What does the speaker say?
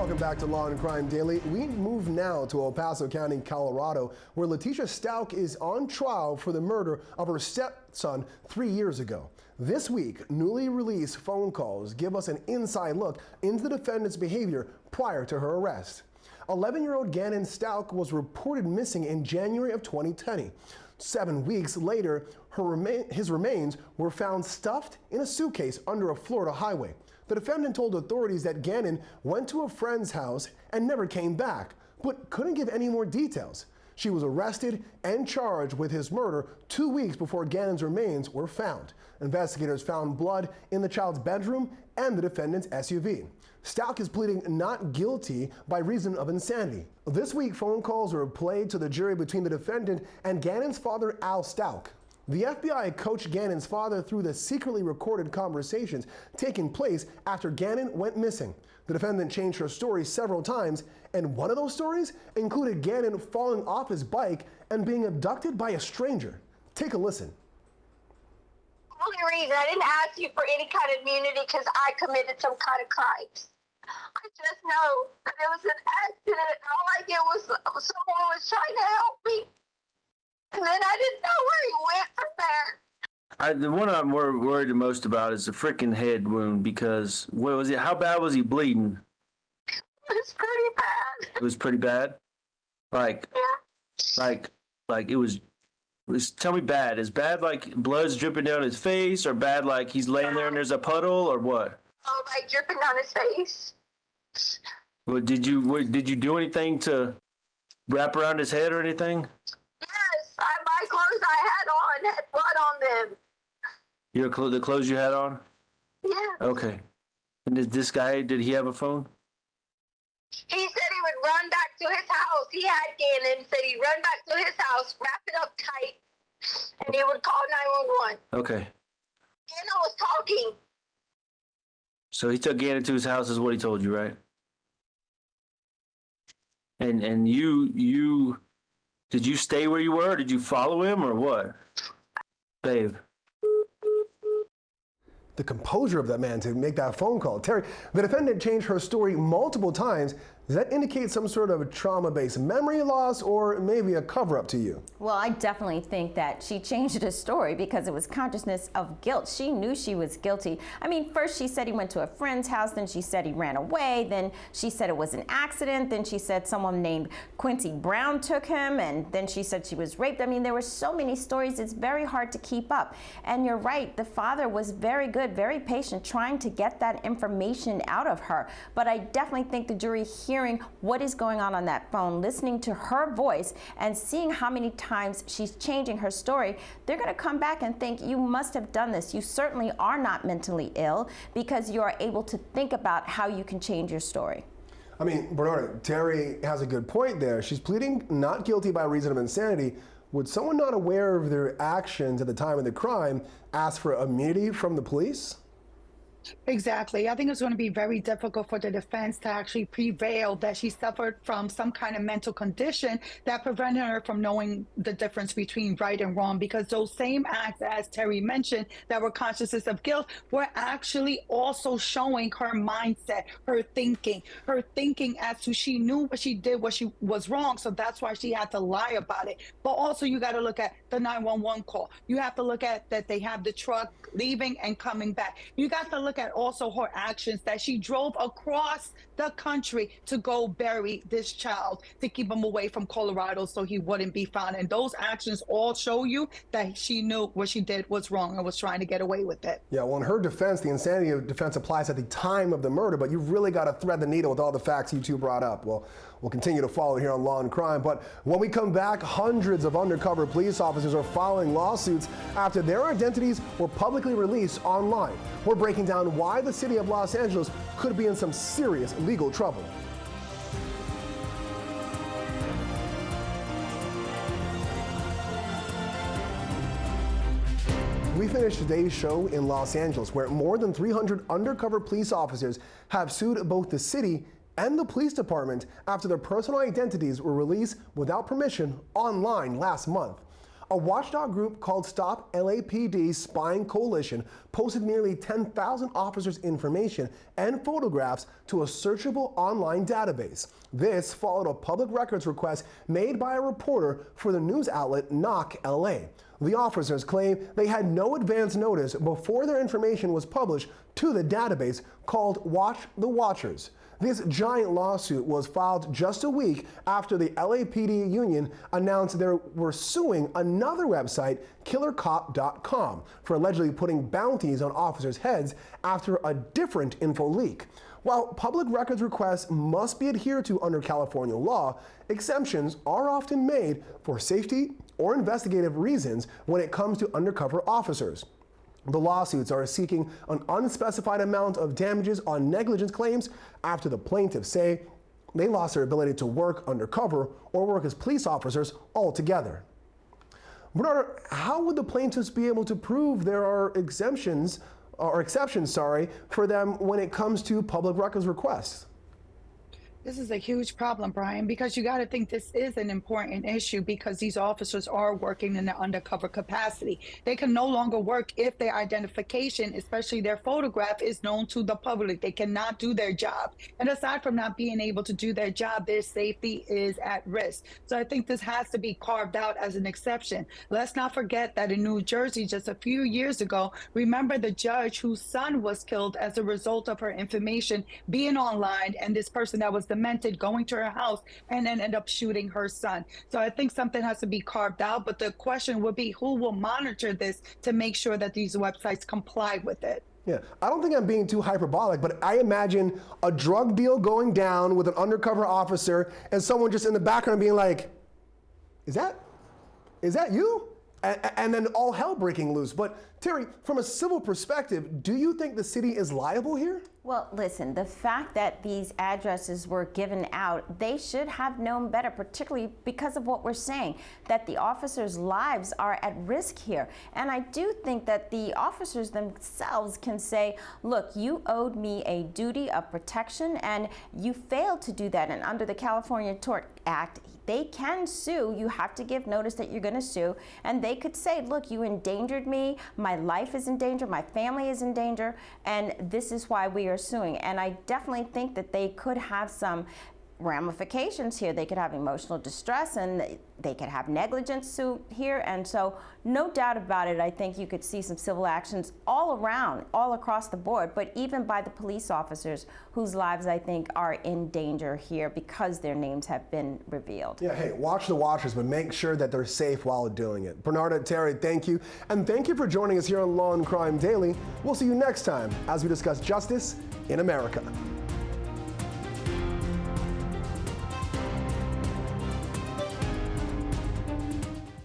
Welcome back to Law and Crime Daily. We move now to El Paso County, Colorado, where Letecia Stauch is on trial for the murder of her stepson 3 years ago. This week, newly released phone calls give us an inside look into the defendant's behavior prior to her arrest. 11-year-old Gannon Stauch was reported missing in January of 2020. 7 weeks later, his remains were found stuffed in a suitcase under a Florida highway. The defendant told authorities that Gannon went to a friend's house and never came back, but couldn't give any more details. She was arrested and charged with his murder 2 weeks before Gannon's remains were found. Investigators found blood in the child's bedroom and the defendant's SUV. Stauch is pleading not guilty by reason of insanity. This week, phone calls were played to the jury between the defendant and Gannon's father, L. Stauch. The FBI coached Gannon's father through the secretly recorded conversations taking place after Gannon went missing. The defendant changed her story several times, and one of those stories included Gannon falling off his bike and being abducted by a stranger. Take a listen. The only reason I didn't ask you for any kind of immunity because I committed some kind of crimes. I just know that it was an accident, and all I did was someone was trying to help me. And then I didn't know where he went from there. The one I'm worried the most about is the freaking head wound, because what was it? How bad was he bleeding? It was pretty bad. It was pretty bad. Like, Yeah. like it was. Tell me bad. Is bad like blood's dripping down his face, or bad like he's laying there and there's a puddle, or what? Oh, like dripping down his face. Well, did you do anything to wrap around his head or anything? Yes, my clothes I had on had blood on them. The clothes you had on? Yeah. Okay. And this guy, did he have a phone? He said he would run back to his house. He had Gannon, said he'd run back to his house, wrap it up tight, and he would call 911. Okay. Gannon was talking. So he took Gannon to his house, is what he told you, right? And you did you stay where you were, or did you follow him, or what? Babe. The composure of that man to make that phone call. Terry, the defendant changed her story multiple times. Does that indicate some sort of trauma-based memory loss, or maybe a cover-up to you? Well, I definitely think that she changed her story because it was consciousness of guilt. She knew she was guilty. I mean, first she said he went to a friend's house, then she said he ran away, then she said it was an accident, then she said someone named Quincy Brown took him, and then she said she was raped. I mean, there were so many stories, it's very hard to keep up. And you're right, the father was very good, very patient, trying to get that information out of her. But I definitely think the jury hearing what is going on that phone, listening to her voice, and seeing how many times she's changing her story, they're going to come back and think, you must have done this. You certainly are not mentally ill because you are able to think about how you can change your story. I mean, Bernardo, Terry has a good point there. She's pleading not guilty by reason of insanity. Would someone not aware of their actions at the time of the crime ask for immunity from the police? Exactly. I think it's going to be very difficult for the defense to actually prevail that she suffered from some kind of mental condition that prevented her from knowing the difference between right and wrong, because those same acts, as Terry mentioned, that were consciousness of guilt, were actually also showing her mindset, her thinking as to she knew what she did, what she was wrong. So that's why she had to lie about it. But also you got to look at the 911 call. You have to look at that they have the truck leaving and coming back. You got to look at also her actions, that she drove across the country to go bury this child, to keep him away from Colorado so he wouldn't be found. And those actions all show you that she knew what she did was wrong and was trying to get away with it. Yeah, well, in her defense, the insanity of defense applies at the time of the murder, but you've really got to thread the needle with all the facts you two brought up. Well, we'll continue to follow here on Law and Crime, but when we come back, hundreds of undercover police officers are filing lawsuits after their identities were publicly released online. We're breaking down why the city of Los Angeles could be in some serious legal trouble. We finished today's show in Los Angeles, where more than 300 undercover police officers have sued both the city and the police department after their personal identities were released without permission online last month. A watchdog group called Stop LAPD Spying Coalition posted nearly 10,000 officers' information and photographs to a searchable online database. This followed a public records request made by a reporter for the news outlet Knock LA. The officers claim they had no advance notice before their information was published to the database called Watch the Watchers. This giant lawsuit was filed just a week after the LAPD union announced they were suing another website, killercop.com, for allegedly putting bounties on officers' heads after a different info leak. While public records requests must be adhered to under California law, exemptions are often made for safety or investigative reasons when it comes to undercover officers. The lawsuits are seeking an unspecified amount of damages on negligence claims after the plaintiffs say they lost their ability to work undercover or work as police officers altogether. Bernardo, how would the plaintiffs be able to prove there are exceptions for them when it comes to public records requests? This is a huge problem, Brian, because you got to think this is an important issue because these officers are working in an undercover capacity. They can no longer work if their identification, especially their photograph, is known to the public. They cannot do their job. And aside from not being able to do their job, their safety is at risk. So I think this has to be carved out as an exception. Let's not forget that in New Jersey, just a few years ago, remember the judge whose son was killed as a result of her information being online, and this person that was demented going to her house and then end up shooting her son. So I think something has to be carved out, but the question would be who will monitor this to make sure that these websites comply with it. Yeah, I don't think I'm being too hyperbolic, but I imagine a drug deal going down with an undercover officer and someone just in the background being like, is that you? And then all hell breaking loose. But Terry, from a civil perspective, do you think the city is liable here? Well, listen, the fact that these addresses were given out, they should have known better, particularly because of what we're saying, that the officers' lives are at risk here. And I do think that the officers themselves can say, look, you owed me a duty of protection and you failed to do that. And under the California Tort Act, they can sue. You have to give notice that you're going to sue. And they could say, look, you endangered me. My life is in danger. My family is in danger. And this is why we are suing. And I definitely think that they could have some ramifications here. They could have emotional distress and they could have negligence suit here. And so no doubt about it, I think you could see some civil actions all around, all across the board, but even by the police officers whose lives I think are in danger here because their names have been revealed. Yeah, hey, watch the watchers, but make sure that they're safe while doing it. Bernardo, Terry, thank you. And thank you for joining us here on Law and Crime Daily. We'll see you next time as we discuss justice in America.